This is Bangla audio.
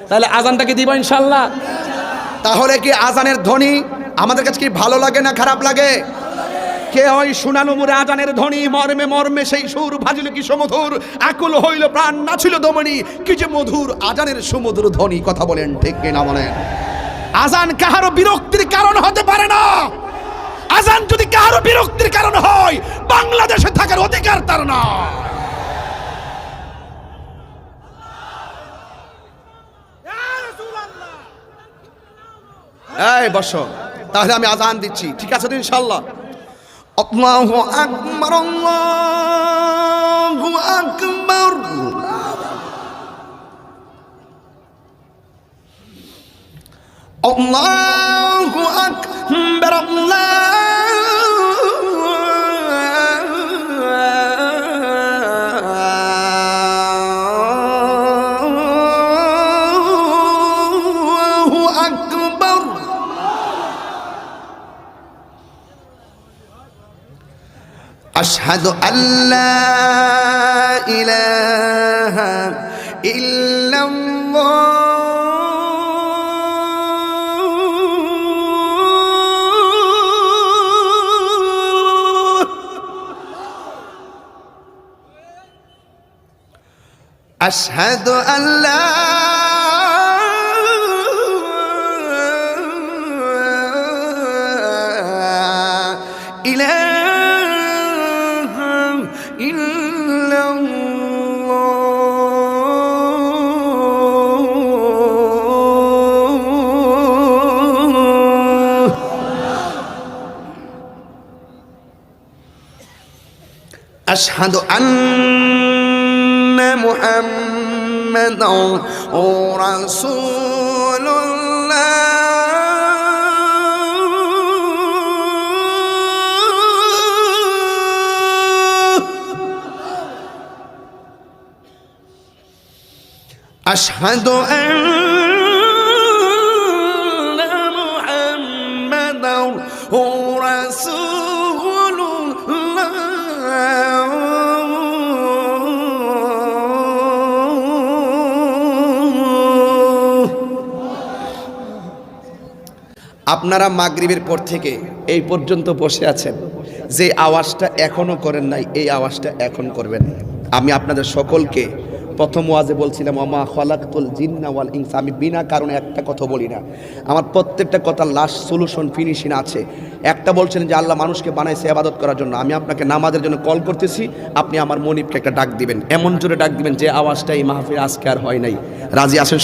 তাহলে আজানটাকে দিব ইনশাআল্লাহ। তাহলে কি আজানের ধ্বনি আমাদের কাছে কি ভালো লাগে না খারাপ লাগে? কে ওই শুনানো মুরে আজানের ধ্বনি মর্মে মর্মে সেই সুর ভাজিল কি সমধুর, আকুল হইল প্রাণ নাছিল দমনি, কি যে মধুর আজানের সমুদ্র ধ্বনি। কথা বলেন ঠিক কিনা বলেন? আজান কাহারো বিরক্তির কারণ হতে পারে না। আজান যদি কাহারো বিরক্তির কারণ হয়, বাংলাদেশে থাকার অধিকার তার না। এই বসো, তাহলে আমি আজান দিচ্ছি, ঠিক আছে তো ইনশাআল্লাহ? আল্লাহু আকবার, আল্লাহু আকবার, আল্লাহু আকবার, আল্লাহু আকবার। আশহাদু আল্লা ইলাহা ইল্লাল্লাহ, আশহাদু আল্লা ইলাহা আশহাদু আন্না মুহাম্মাদান রাসূলুল্লাহ, আশহাদু আন্না মুহাম্মাদান রাসূলুল্লাহ। আপনারা মাগরিবের পর থেকে এই পর্যন্ত বসে আছেন, যে আওয়াজটা এখনো করেন নাই এই আওয়াজটা এখন করবেন। আমি আপনাদের সকলকে প্রথম ওয়াজে বলছিলাম ওমা খালাকতুল জিন্না ওয়াল ইনসা, আমি বিনা কারণে একটা কথা বলি না। আমার প্রত্যেকটা কথা লাস্ট সলিউশন ফিনিশিং আছে। একটা বলছেন যে আল্লাহ মানুষকে বানাইছে ইবাদত করার জন্য, আমি আপনাকে নামাজের জন্য কল করতেছি, আপনি আমার মনিবকে একটা ডাক দিবেন, এমন জোরে ডাক দিবেন যে আওয়াজটা এই মাহফিলে আজকে আর হয় নাই। রাজি আছেন?